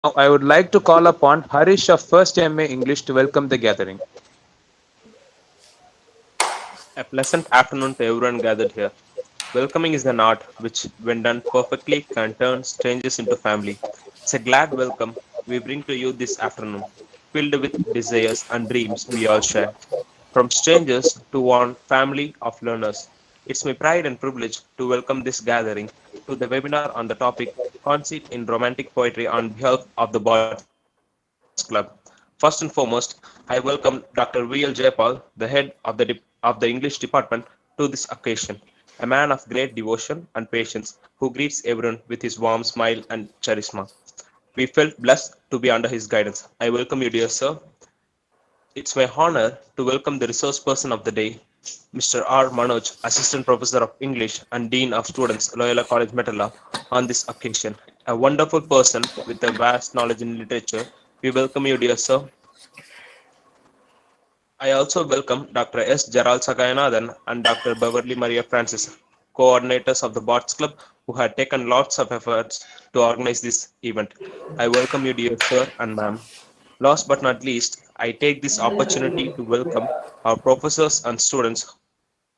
Now, I would like to call upon Harish of First MA English to welcome the gathering. A pleasant afternoon to everyone gathered here. Welcoming is an art which, when done perfectly, can turn strangers into family. It's a glad welcome we bring to you this afternoon, filled with desires and dreams we all share. From strangers to one family of learners, it's my pride and privilege to welcome this gathering to the webinar on the topic Conceit in Romantic Poetry on behalf of the Bards Club. First and foremost, I welcome Dr. V.L. Jayapaul, the head of the English department, to this occasion. A man of great devotion and patience who greets everyone with his warm smile and charisma. We felt blessed to be under his guidance. I welcome you, dear sir. It's my honor to welcome the resource person of the day, Mr. R. Manoj, Assistant Professor of English and Dean of Students, Loyola College, Mettala, on this occasion. A wonderful person with a vast knowledge in literature. We welcome you, dear sir. I also welcome Dr. S. Jerald Sagaya and Dr. Beverly Maria Francis, coordinators of the Bards Club, who had taken lots of efforts to organize this event. I welcome you, dear sir and ma'am. Last but not least, I take this opportunity to welcome our professors and students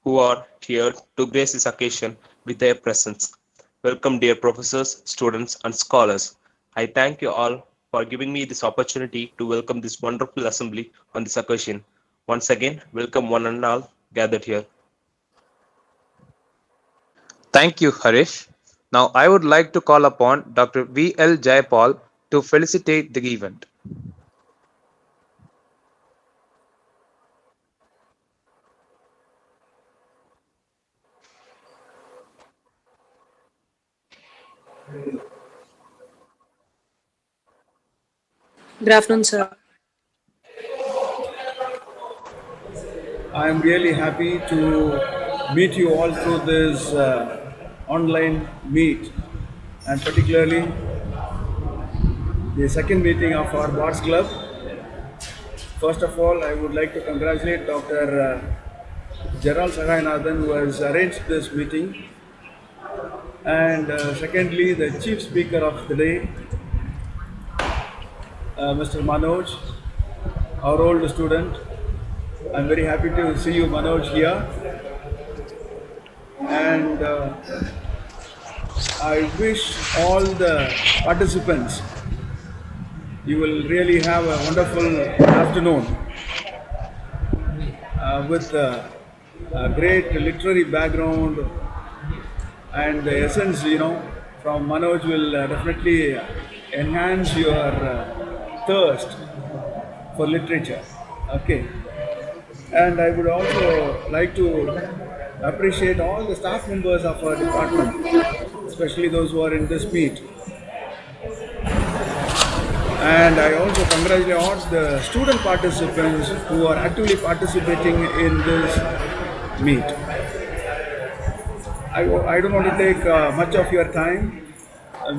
who are here to grace this occasion with their presence. Welcome, dear professors, students, and scholars. I thank you all for giving me this opportunity to welcome this wonderful assembly on this occasion. Once again, welcome one and all gathered here. Thank you, Harish. Now, I would like to call upon Dr. V.L. Jayapaul to felicitate the event. Good afternoon, sir. I am really happy to meet you all through this online meet, and particularly the second meeting of our Bards Club. First of all, I would like to congratulate Dr. Jerald Sahayanathan who has arranged this meeting, and secondly, the chief speaker of the day, Mr. Manoj, our old student. I'm very happy to see you, Manoj, here, and I wish all the participants you will really have a wonderful afternoon with a great literary background, and the essence, from Manoj will definitely enhance your thirst for literature. Okay. And I would also like to appreciate all the staff members of our department, especially those who are in this meet. And I also congratulate all the student participants who are actively participating in this meet. I don't want to take much of your time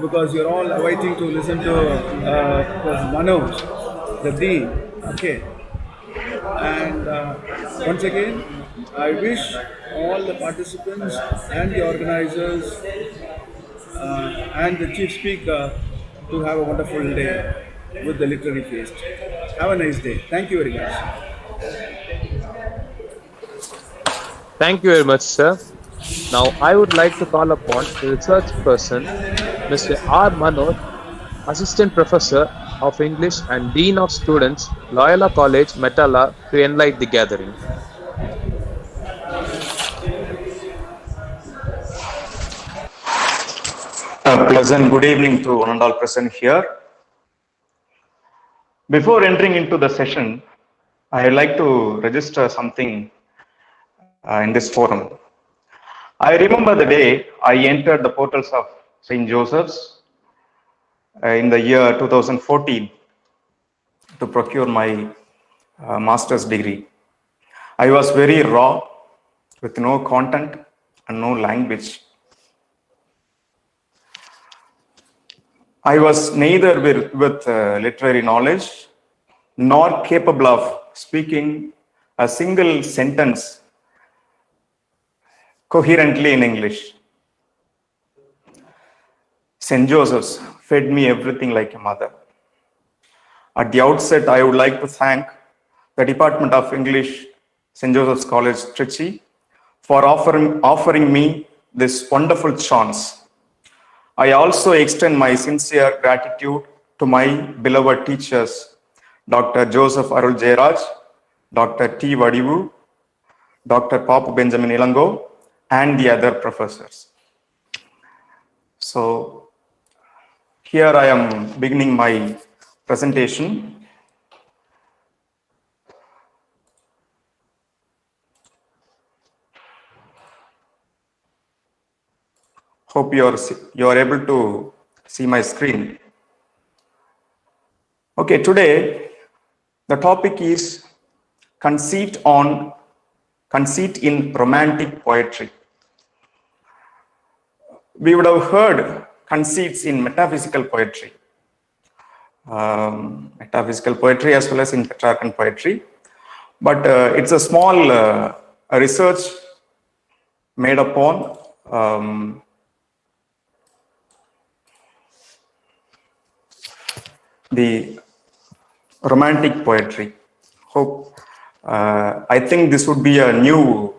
because you're all waiting to listen to Manoj, the Dean. Okay. And once again, I wish all the participants and the organizers and the chief speaker to have a wonderful day with the literary feast. Have a nice day. Thank you very much. Thank you very much, sir. Now, I would like to call upon the research person, Mr. R. Manoj, Assistant Professor of English and Dean of Students, Loyola College, Mettala, to enlighten the gathering. A pleasant good evening to one and all present here. Before entering into the session, I would like to register something in this forum. I remember the day I entered the portals of St. Joseph's in the year 2014 to procure my master's degree. I was very raw, with no content and no language. I was neither with literary knowledge nor capable of speaking a single sentence coherently in English. St. Joseph's fed me everything like a mother. At the outset, I would like to thank the Department of English, St. Joseph's College, Trichy, for offering me this wonderful chance. I also extend my sincere gratitude to my beloved teachers, Dr. Joseph Arul Jayaraj, Dr. T. Vadivu, Dr. Papu Benjamin Ilango, and the other professors. So here I am beginning my presentation. Hope you are able to see my screen. Okay, today the topic is conceit in romantic poetry. We would have heard conceits in metaphysical poetry, as well as in Petrarchan poetry, but it's a small research made upon the romantic poetry. I think this would be a new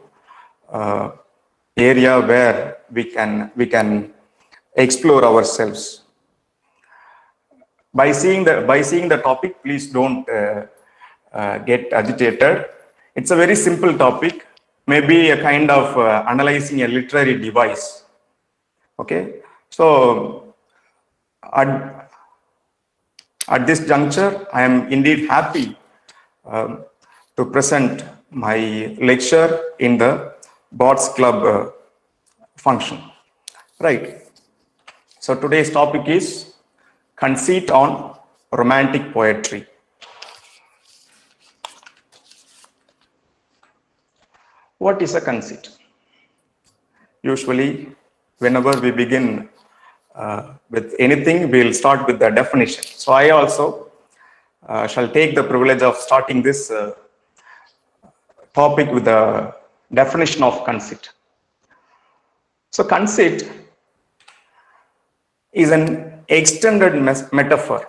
area where we can explore ourselves. By seeing the topic, please don't get agitated. It's a very simple topic, maybe a kind of analyzing a literary device. Okay, so at this juncture, I am indeed happy to present my lecture in the Bards Club function. Right. So today's topic is conceit on romantic poetry. What is a conceit? Usually, whenever we begin with anything, we'll start with the definition. So I also shall take the privilege of starting this topic with the definition of conceit. So conceit is an extended metaphor.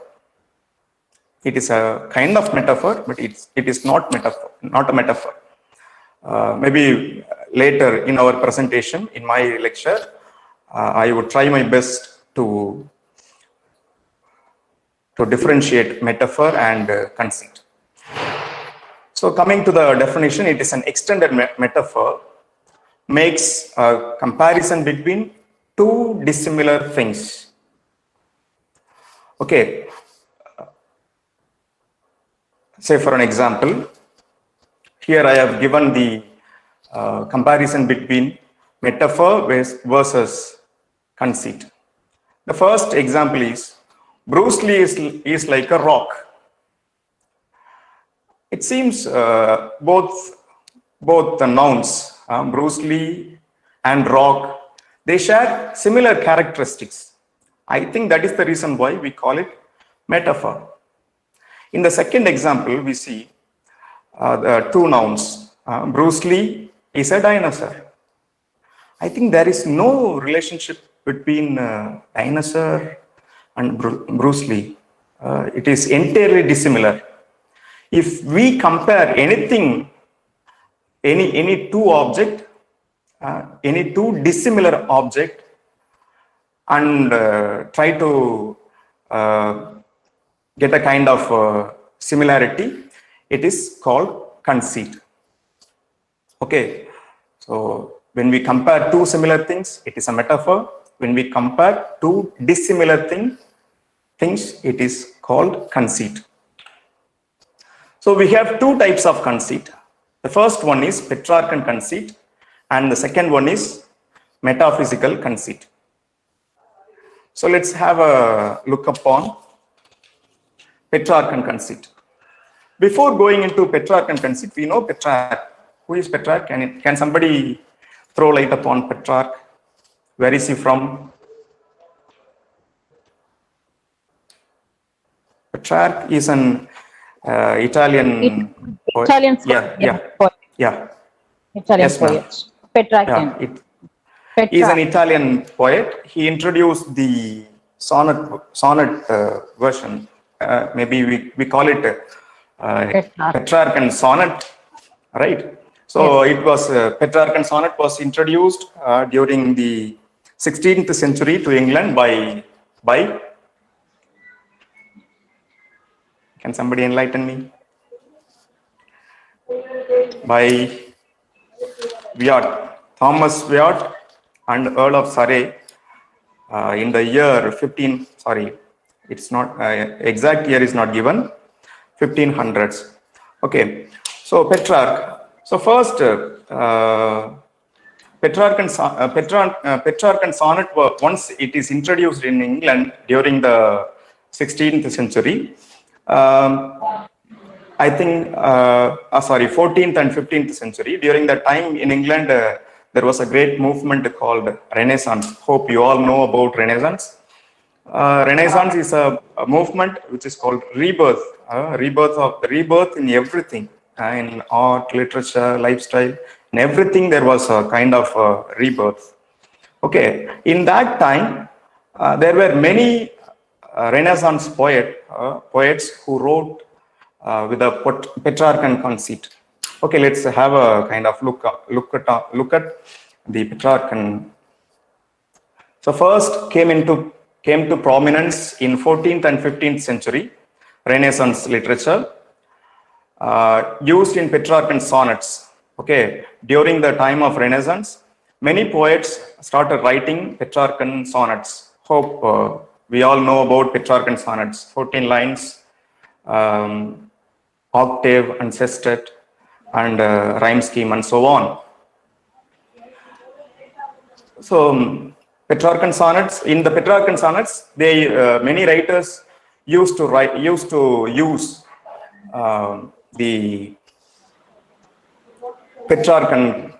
It is a kind of metaphor, but it is not a metaphor. Maybe later in our presentation, in my lecture, I would try my best to differentiate metaphor and conceit. So coming to the definition, it is an extended metaphor, makes a comparison between two dissimilar things. Okay, say for an example, here I have given the comparison between metaphor versus conceit. The first example is Bruce Lee is like a rock. It seems both the nouns, Bruce Lee and rock, they share similar characteristics. I think that is the reason why we call it metaphor. In the second example, we see the two nouns. Bruce Lee is a dinosaur. I think there is no relationship between dinosaur and Bruce Lee. It is entirely dissimilar. If we compare anything, any two object, any two dissimilar object, and try to get a kind of similarity, it is called conceit. Okay, so when we compare two similar things, it is a metaphor. When we compare two dissimilar things, it is called conceit. So we have two types of conceit. The first one is Petrarchan conceit, and the second one is metaphysical conceit. So let's have a look upon Petrarchan conceit. Before going into Petrarchan conceit, we know Petrarch. Who is Petrarch? Can somebody throw light upon Petrarch? Where is he from? Petrarch is an Italian poet. Italian poet. Yeah. Italian Yes, ma'am. poet. Petrarchan. Yeah, he is an Italian poet. He introduced the sonnet version maybe we call it Petrarch. Petrarchan sonnet, right? So it was Petrarchan sonnet was introduced during the 16th century to England by. Can somebody enlighten me? By Thomas Wyatt and Earl of Surrey in the year 15. Sorry, it's not exact year is not given. 1500s. Okay, so Petrarch. So first, Petrarchan sonnet, once it is introduced in England during the 16th century, I think, 14th and 15th century. During that time in England, there was a great movement called Renaissance. Hope you all know about Renaissance. Renaissance is a movement which is called rebirth, rebirth in everything, in art, literature, lifestyle, in everything. There was a kind of rebirth. Okay, in that time, there were many Renaissance poets who wrote with a Petrarchan conceit. Okay, let's have a kind of look at the Petrarchan. So first came to prominence in 14th and 15th century Renaissance literature, used in Petrarchan sonnets. Okay, during the time of Renaissance, many poets started writing Petrarchan sonnets. Hope we all know about Petrarchan sonnets, 14 lines, octave and sestet, and rhyme scheme, and so on. So Petrarchan sonnets. In the Petrarchan sonnets, they many writers used to use the Petrarchan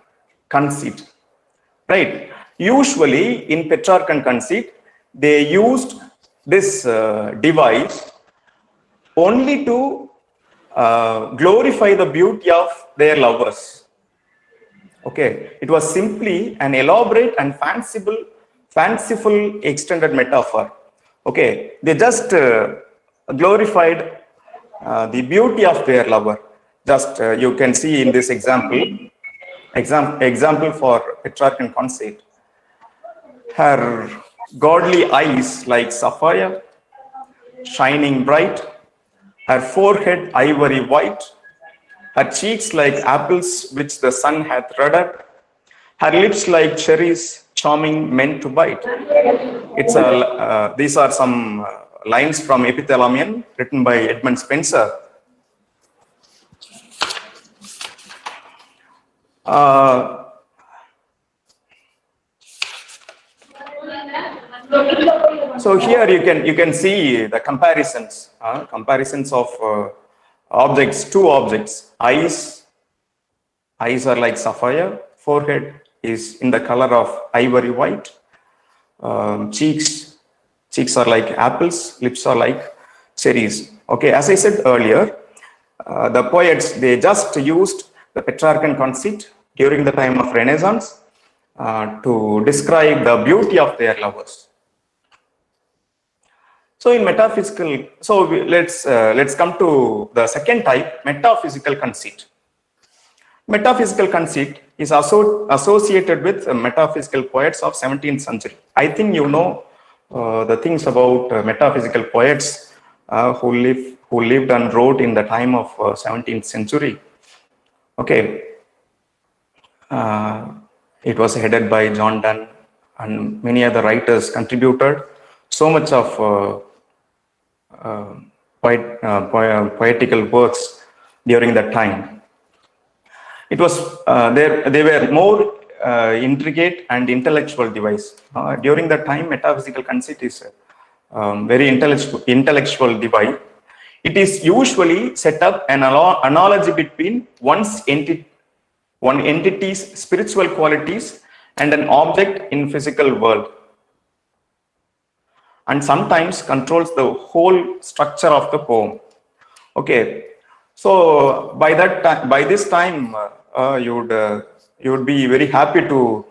conceit, right? Usually in Petrarchan conceit, they used this device only to glorify the beauty of their lovers. Okay, it was simply an elaborate and fanciful extended metaphor. Okay, they just glorified the beauty of their lover. Just you can see in this example for Petrarchan Conceit. Her godly eyes like sapphire, shining bright, her forehead ivory white, her cheeks like apples which the sun hath reddened, her lips like cherries charming meant to bite. These are some lines from Epithalamion written by Edmund Spenser. So here you can see the comparisons of objects, two objects. Eyes are like sapphire, forehead is in the color of ivory white, cheeks are like apples, lips are like cherries. Okay, as I said earlier, the poets, they just used the Petrarchan conceit during the time of Renaissance to describe the beauty of their lovers. So in metaphysical, let's come to the second type, metaphysical conceit. Metaphysical conceit is also associated with metaphysical poets of 17th century. I think you know the things about metaphysical poets who lived and wrote in the time of 17th century. Okay, it was headed by John Donne, and many other writers contributed so much of poetical works during that time. It was they were more intricate and intellectual device. During that time, metaphysical conceit is very intellectual device. It is usually set up an analogy between one entity's spiritual qualities and an object in physical world, and sometimes controls the whole structure of the poem. Okay, so by this time, you would be very happy to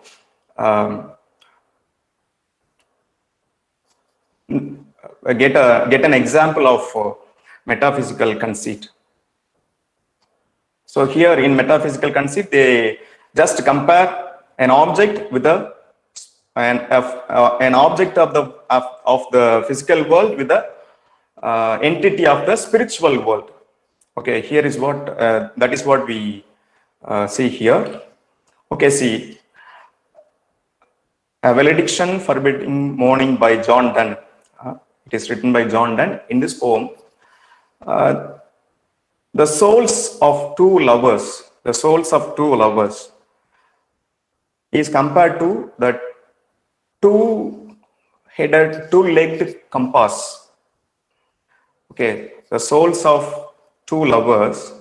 get an example of metaphysical conceit. So here in metaphysical conceit, they just compare an object with an object of the physical world with the entity of the spiritual world. Okay, here is what that is what we see here. Okay, see, a valediction forbidding mourning by John Donne. It is written by John Donne. In this poem, the souls of two lovers, is compared to the two-legged compass. Okay, the souls of two lovers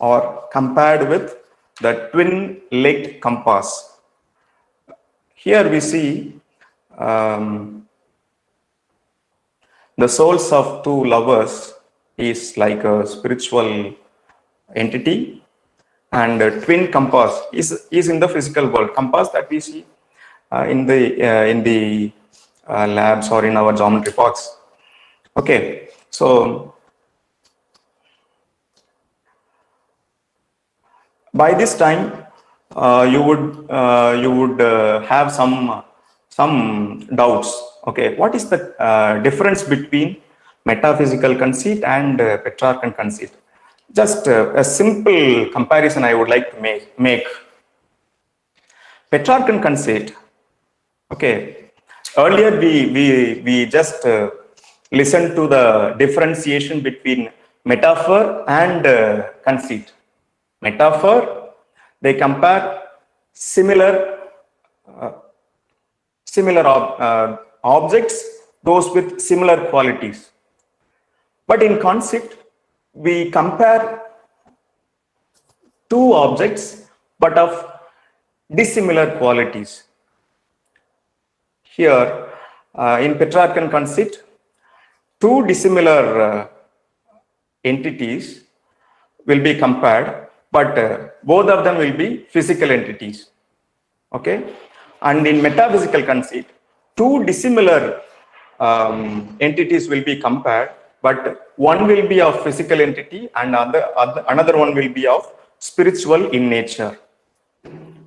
are compared with the twin-legged compass. Here we see the souls of two lovers is like a spiritual entity, and a twin compass is in the physical world. Compass that we see in the labs or in our geometry box. Okay, so by this time you would have some doubts. Okay, what is the difference between metaphysical conceit and Petrarchan conceit? Just a simple comparison I would like to make. Petrarchan conceit. Okay, earlier we just listened to the differentiation between metaphor and conceit. Metaphor, they compare similar objects, those with similar qualities. But in conceit, we compare two objects but of dissimilar qualities. Here in Petrarchan conceit, two dissimilar entities will be compared, but both of them will be physical entities. Okay, and in metaphysical conceit, two dissimilar entities will be compared, but one will be of physical entity and another one will be of spiritual in nature.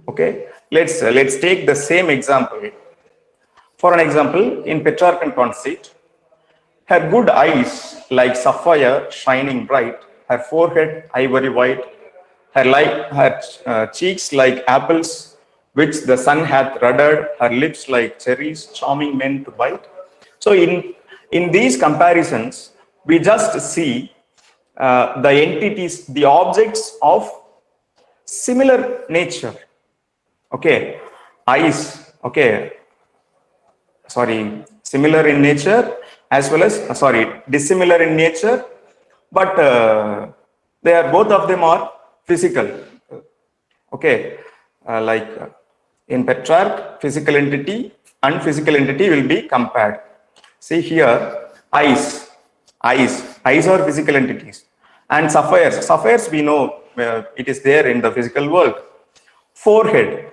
Okay, let's take the same example. For an example, in Petrarchan conceit, her good eyes like sapphire shining bright, her forehead ivory white, her cheeks like apples which the sun hath ruddered, her lips like cherries charming men to bite. So in these comparisons, we just see the entities, the objects of similar nature. Okay, eyes, okay, similar in nature as well as, dissimilar in nature, but they are, both of them are physical. Okay, like in Petrarch, physical entity and physical entity will be compared. See here, eyes are physical entities, and sapphires we know it is there in the physical world. Forehead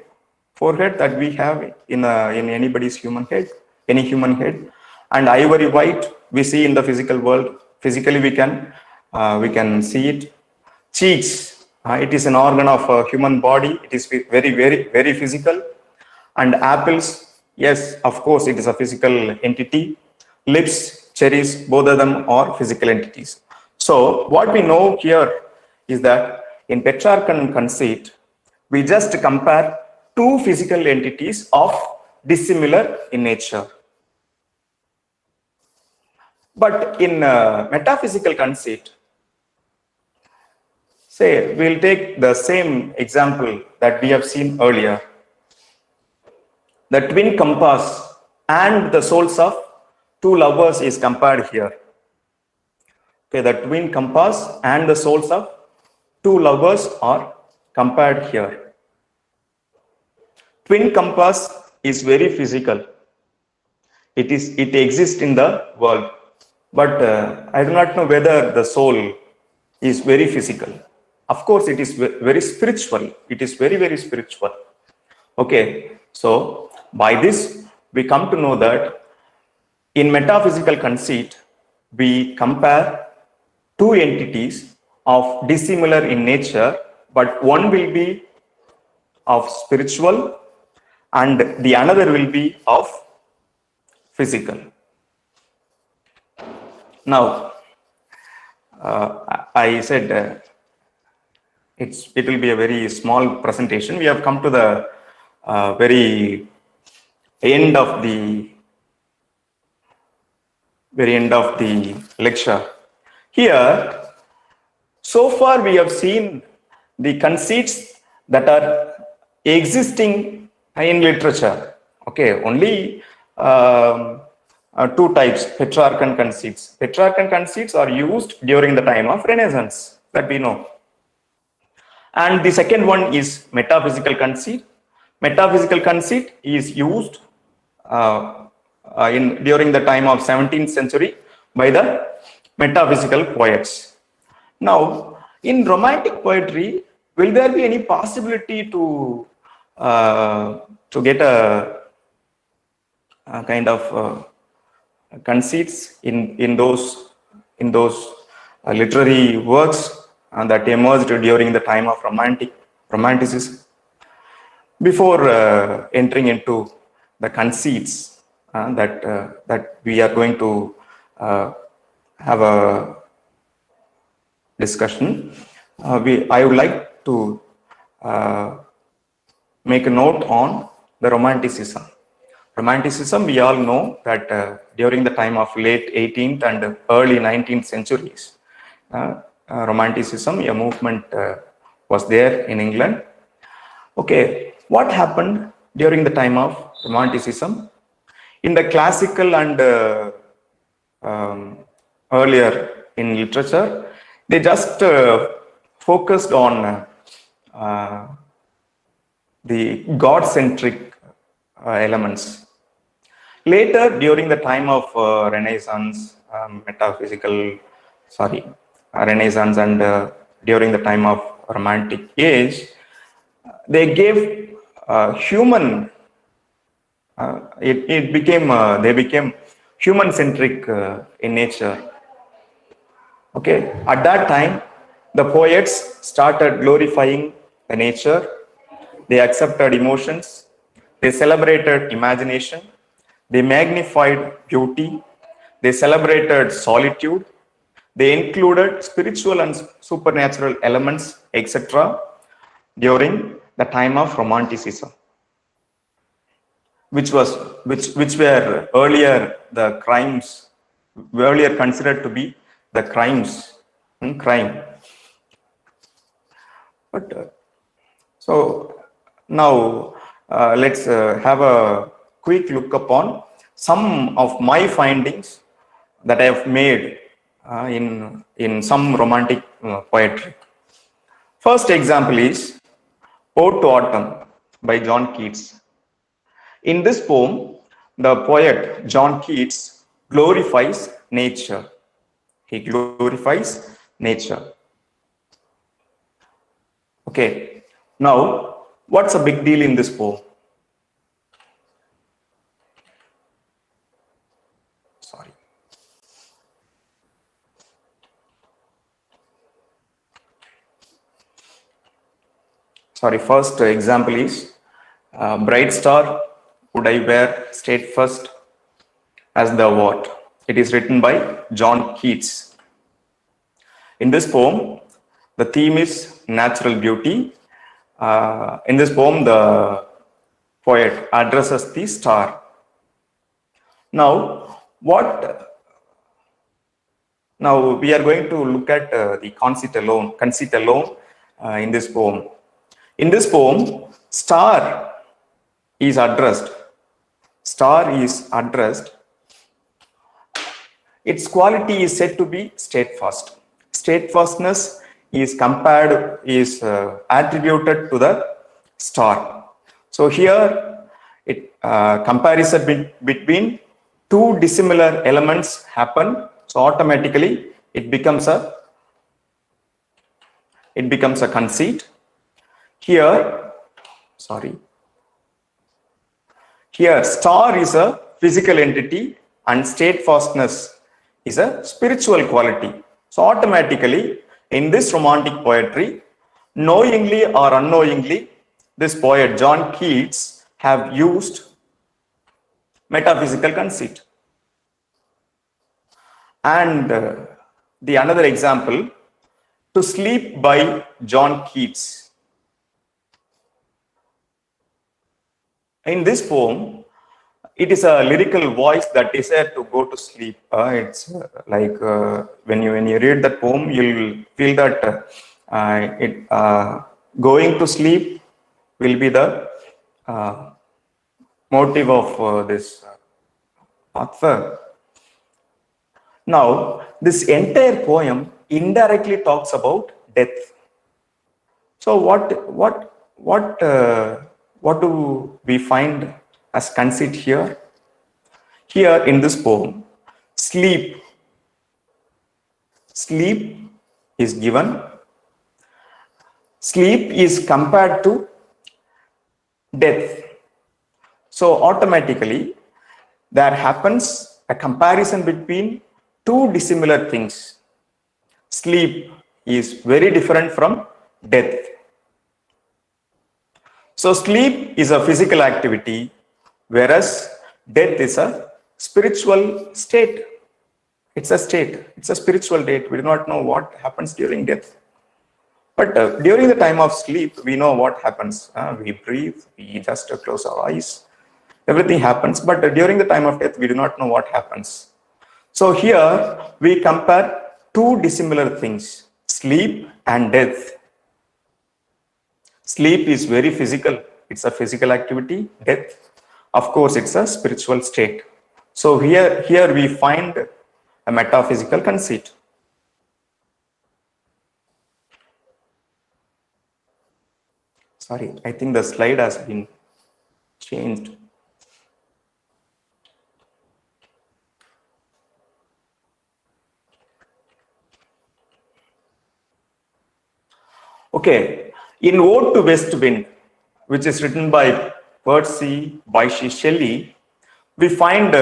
that we have in anybody's human head, any human head, and ivory white we see in the physical world. Physically we can see it. Cheeks, it is an organ of a human body. It is very physical. And apples, yes, of course, it is a physical entity. Lips, cherries, both of them are physical entities. So what we know here is that in Petrarchan conceit, we just compare two physical entities of dissimilar in nature. But in metaphysical conceit, say we'll take the same example that we have seen earlier. The twin compass and the souls of two lovers is compared here. Okay, the twin compass and the souls of two lovers are compared here. Twin compass is very physical. It exists in the world, but I do not know whether the soul is very physical. Of course, it is very spiritual. It is very spiritual. Okay, so by this we come to know that In metaphysical conceit, we compare two entities of dissimilar in nature, but one will be of spiritual and the another will be of physical. Now, I said it will be a very small presentation. We have come to the very end of the lecture. Here, so far we have seen the conceits that are existing in literature. Okay, only two types, Petrarchan conceits. Petrarchan conceits are used during the time of Renaissance, that we know. And the second one is metaphysical conceit. Metaphysical conceit is used during the time of 17th century by the metaphysical poets. Now, in romantic poetry, will there be any possibility to get a kind of conceits in those literary works that emerged during the time of romanticism? Before entering into the conceits that we are going to have a discussion, I would like to make a note on the romanticism. Romanticism, we all know that during the time of late 18th and early 19th centuries, romanticism, a movement was there in England. Okay, what happened during the time of romanticism? In the classical and earlier in literature, they just focused on the God-centric elements. Later, during the time of Renaissance, Renaissance and during the time of Romantic age, they gave human. They became human-centric in nature. Okay, at that time, the poets started glorifying the nature. They accepted emotions. They celebrated imagination. They magnified beauty. They celebrated solitude. They included spiritual and supernatural elements, etc. during the time of Romanticism, which were earlier the crimes, earlier considered to be the crime. But so now let's have a quick look upon some of my findings that I have made in some romantic poetry. First example is Ode to Autumn by John Keats. In this poem, the poet John Keats glorifies nature. He glorifies nature. Okay, now what's a big deal in this poem? First example is Bright Star, Would I Wear Steadfast as Thou Art. It is written by John Keats. In this poem, the theme is natural beauty. In this poem, the poet addresses the star. Now, now we are going to look at the conceit alone in this poem. In this poem, star is addressed. Its quality is said to be steadfast. Steadfastness is attributed to the star. So here, comparison between two dissimilar elements happen. So automatically, it becomes a conceit. Here, star is a physical entity and steadfastness is a spiritual quality. So automatically, in this romantic poetry, knowingly or unknowingly, this poet John Keats have used metaphysical conceit. And the another example, To Sleep by John Keats. In this poem, it is a lyrical voice that desires to go to sleep. It's like when you read that poem, you'll feel that going to sleep will be the motive of this author. Now, this entire poem indirectly talks about death. So, what do we find as conceit here? Here in this poem, sleep is given. Sleep is compared to death. So automatically, there happens a comparison between two dissimilar things. Sleep is very different from death. So sleep is a physical activity, whereas death is a spiritual state. It's a state. It's a spiritual state. We do not know what happens during death. But during the time of sleep, we know what happens. We breathe, we just close our eyes. Everything happens. But during the time of death, we do not know what happens. So here, we compare two dissimilar things, sleep and death. Sleep is very physical. It's a physical activity. Death, of course, it's a spiritual state. So here we find a metaphysical conceit. Sorry, I think the slide has been changed. Okay, in Ode to West Wind, which is written by Percy Bysshe Shelley, we find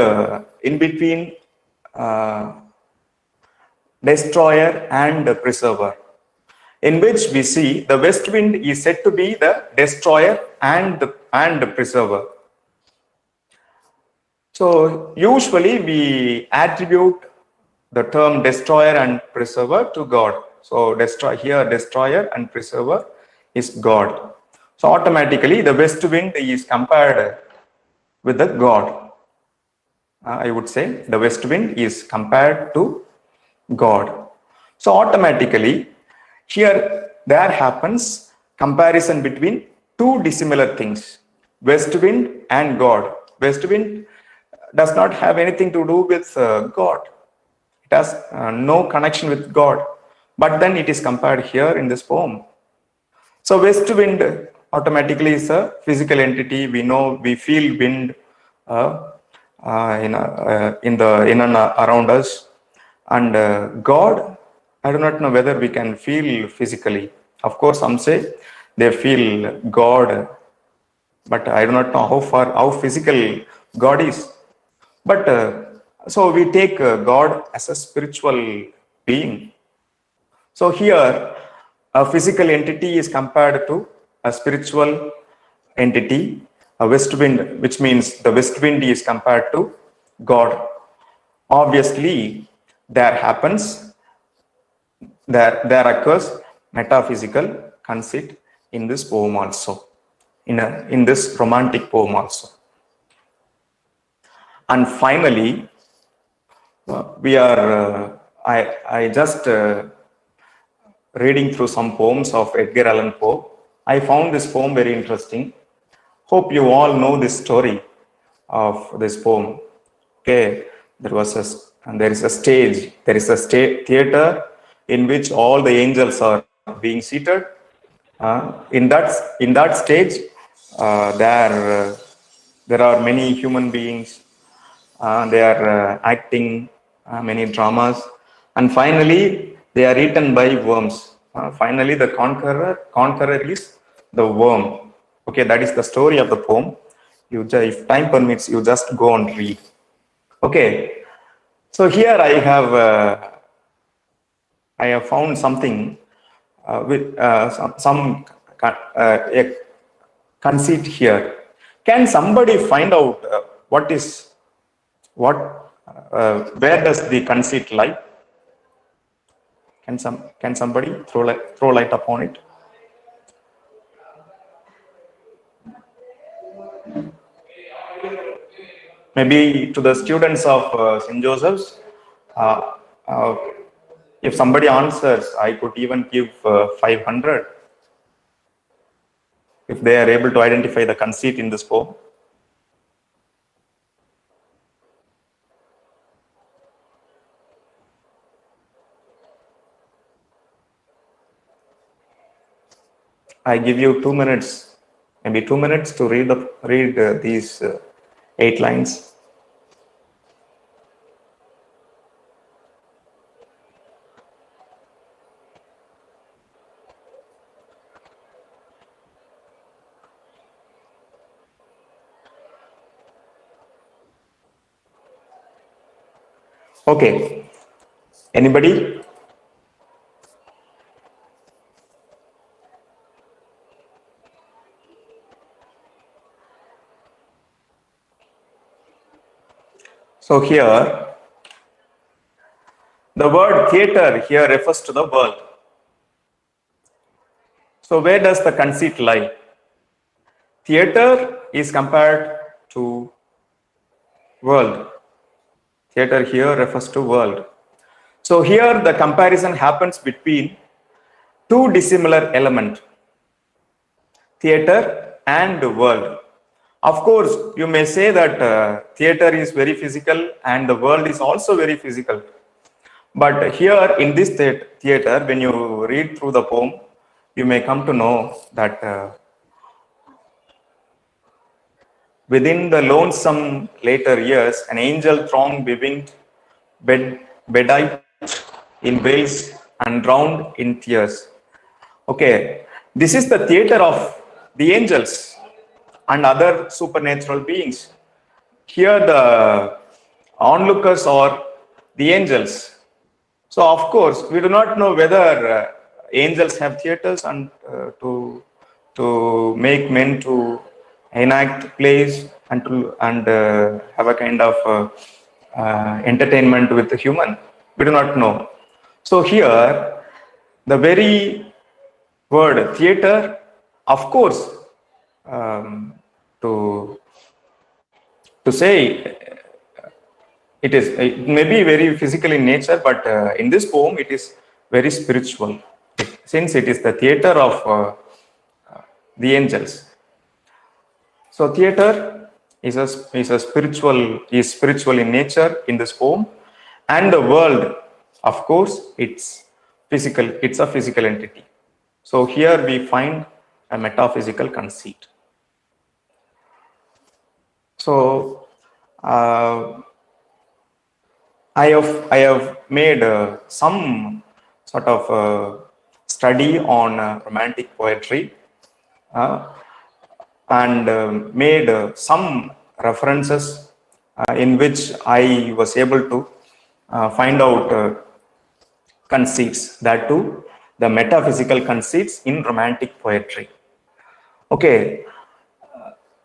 in between destroyer and preserver, in which we see the west wind is said to be the destroyer and the preserver. So usually we attribute the term destroyer and preserver to God. So destroyer and preserver is God. So automatically the west wind is compared with the God. I would say the west wind is compared to God. So automatically here there happens comparison between two dissimilar things, west wind and God. West wind does not have anything to do with God. It has no connection with God. But then it is compared here in this poem. So west wind automatically is a physical entity. We know, we feel wind in and around us. And God, I do not know whether we can feel physically. Of course, some say they feel God, but I do not know how physical God is. But so we take God as a spiritual being. So here, a physical entity is compared to a spiritual entity, a west wind, which means the west wind is compared to God. Obviously, there occurs metaphysical conceit in this poem also, in this romantic poem also. And finally, we are, I just reading through some poems of Edgar Allan Poe. I found this poem very interesting. Hope you all know this story of this poem. Okay, there is a stage, there is a theater in which all the angels are being seated. In that stage, there are many human beings. They are acting many dramas, and finally they are eaten by worms. Finally, the conqueror is the worm. Okay, that is the story of the poem. If time permits, you just go and read. Okay, so here I have found something with some a conceit here. Can somebody find out what where does the conceit lie? Can somebody throw light upon it? Maybe to the students of St. Joseph's, uh, uh, if somebody answers, I could even give 500 if they are able to identify the conceit in this poem. I give you 2 minutes, maybe 2 minutes to read these 8 lines. Okay, anybody? So here, the word theater here refers to the world. So where does the conceit lie? Theater is compared to world. Theater here refers to world. So here the comparison happens between two dissimilar elements, theater and world. Of course, you may say that theater is very physical and the world is also very physical. But here in this theater, when you read through the poem, you may come to know that within the lonesome later years, an angel throng bevinged, bedight in veils and drowned in tears. Okay, this is the theater of the angels and other supernatural beings. Here the onlookers are the angels. So of course, we do not know whether angels have theaters and to make men to enact plays and have a kind of entertainment with the human. We do not know. So here, the very word theater, of course, to say it may be very physical in nature, but in this poem it is very spiritual, since it is the theater of the angels. So theater is spiritual in nature in this poem, and the world, of course, it's physical. It's a physical entity. So here we find a metaphysical conceit. So I have made some sort of study on romantic poetry and made some references in which I was able to find out conceits, that too the metaphysical conceits in romantic poetry. Okay,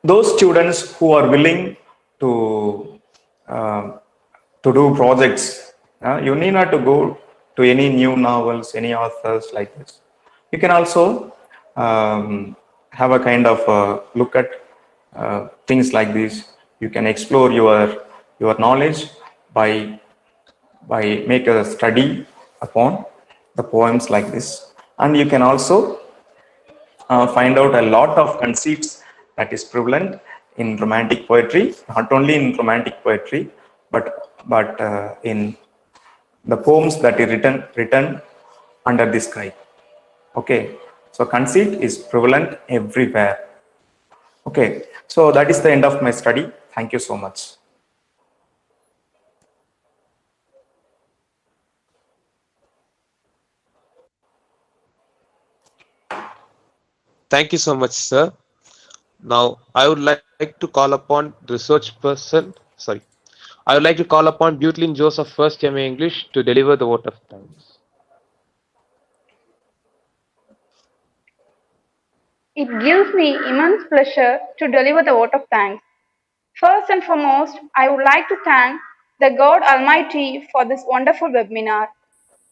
those students who are willing to do projects, you need not to go to any new novels, any authors like this. You can also have a kind of look at things like this. You can explore your knowledge by make a study upon the poems like this, and you can also find out a lot of conceits that is prevalent in romantic poetry, not only in romantic poetry, but in the poems that are written under the sky. Okay, so conceit is prevalent everywhere. Okay, so that is the end of my study. Thank you so much. Thank you so much, sir. Now, I would like to call upon research person, I would like to call upon Butlin Joseph First MA English to deliver the vote of thanks. It gives me immense pleasure to deliver the vote of thanks. First and foremost, I would like to thank the God Almighty for this wonderful webinar.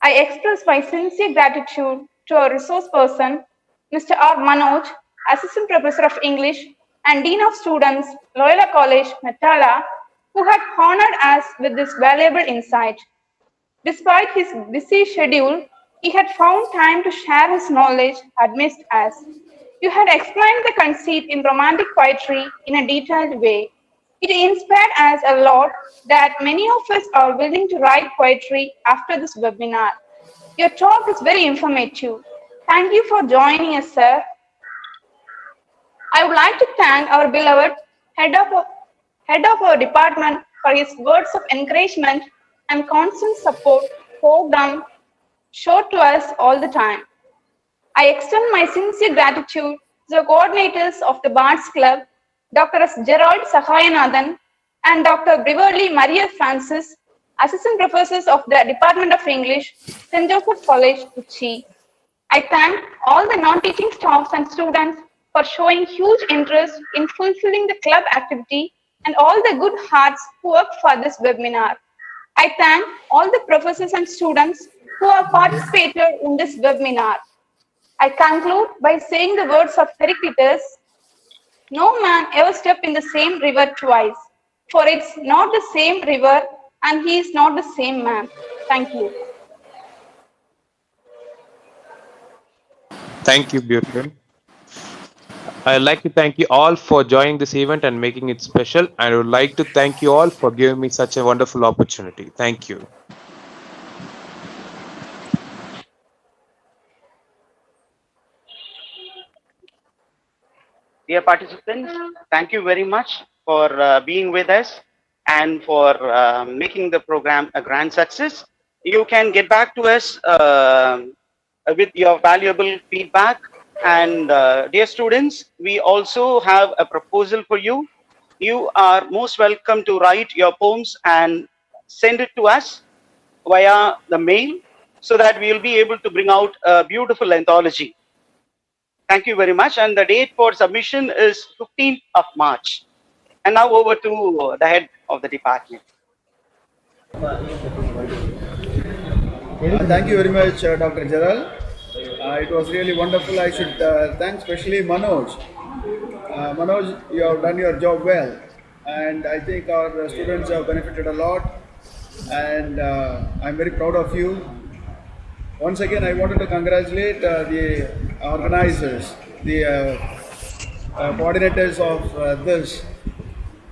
I express my sincere gratitude to our resource person, Mr. R. Manoj, Assistant Professor of English and Dean of Students, Loyola College, Mettala, who had honored us with this valuable insight. Despite his busy schedule, he had found time to share his knowledge amidst us. You had explained the conceit in romantic poetry in a detailed way. It inspired us a lot that many of us are willing to write poetry after this webinar. Your talk is very informative. Thank you for joining us, sir. I would like to thank our beloved head of our department for his words of encouragement and constant support program showed to us all the time. I extend my sincere gratitude to the coordinators of the Bards Club, Dr. Jerald Sagaya and Dr. Beverly Maria Francis, Assistant Professors of the Department of English, St. Joseph College, Trichy. I thank all the non-teaching staffs and students for showing huge interest in fulfilling the club activity and all the good hearts who worked for this webinar. I thank all the professors and students who have participated in this webinar. I conclude by saying the words of Heraclitus, "No man ever stepped in the same river twice, for it's not the same river and he is not the same man." Thank you. Thank you, Butlin. I'd like to thank you all for joining this event and making it special. And I would like to thank you all for giving me such a wonderful opportunity. Thank you. Dear participants, thank you very much for being with us and for making the program a grand success. You can get back to us with your valuable feedback. And dear students, we also have a proposal for you. You are most welcome to write your poems and send it to us via the mail so that we will be able to bring out a beautiful anthology. Thank you very much. And the date for submission is 15th of March. And now over to the head of the department. Thank you very much, Dr. Jerald. It was really wonderful. I should thank especially Manoj. Manoj, you have done your job well. And I think our students have benefited a lot. And I'm very proud of you. Once again, I wanted to congratulate the organizers, the coordinators of this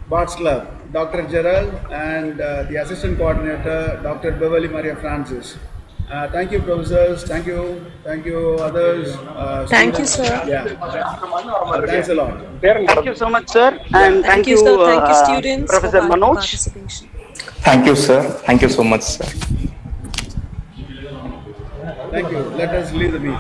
Bards Club, Dr. Jerald and the assistant coordinator, Dr. Beverly Maria Francis. Thank you, professors. Thank you, others. Thank you, Students. sir. Yeah. Thanks a lot. Thank you so much, sir. And Thank you, sir. Thank you, students, Professor for Manoj. participation. Thank you, sir. Thank you so much, sir. Thank you. Let us leave the meet.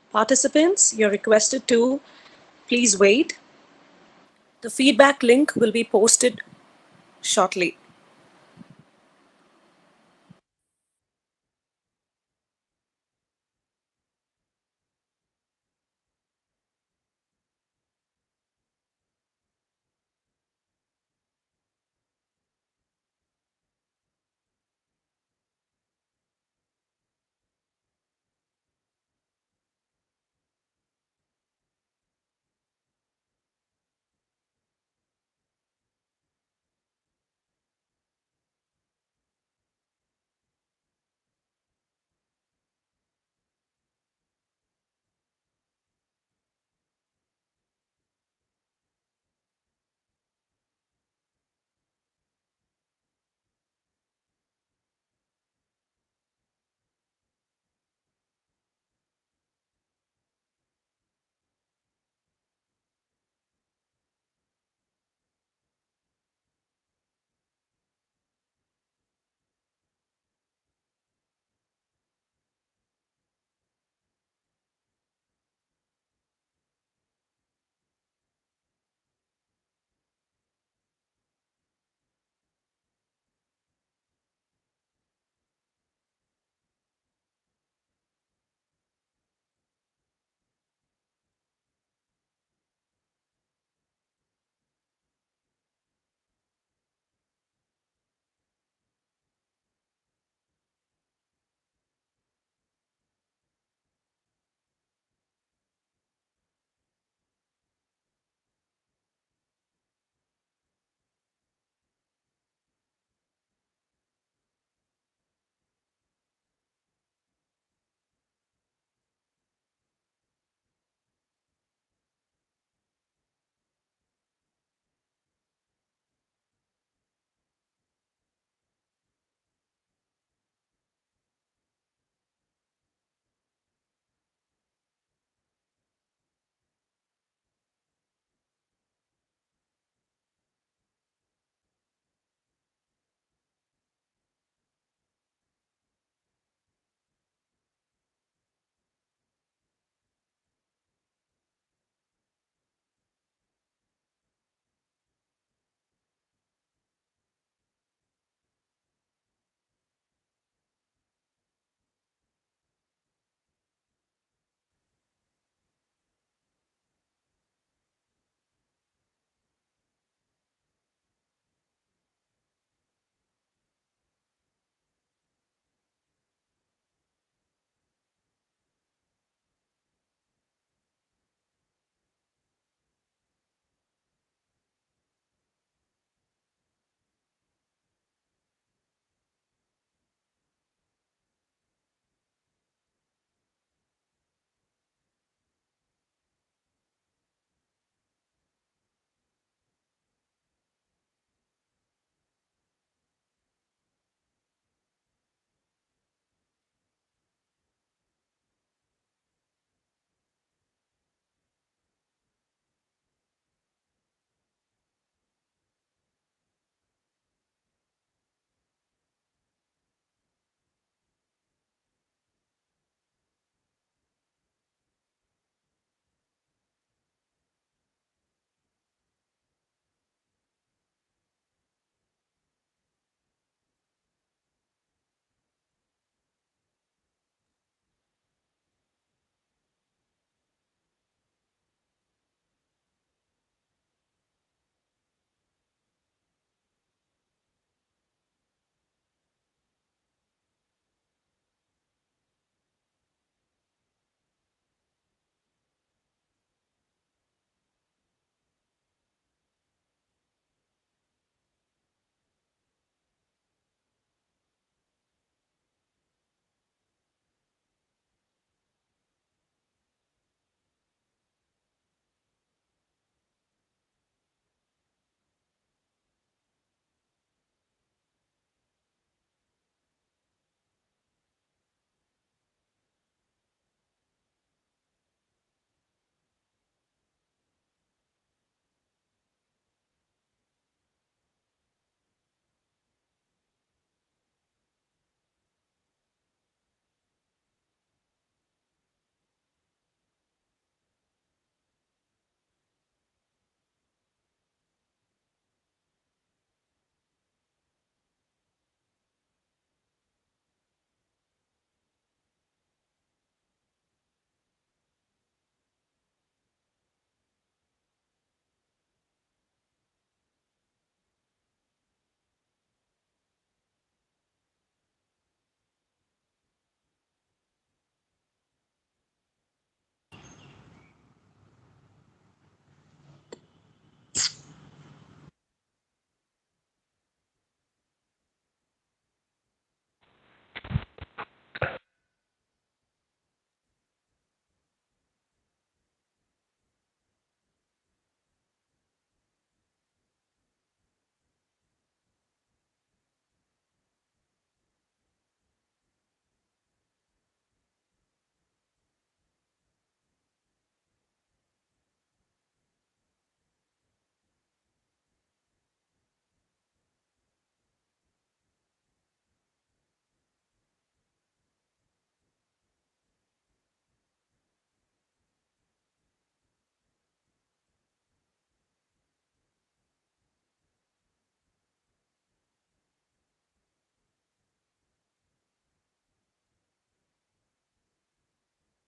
Participants, you're requested to please wait. The feedback link will be posted shortly.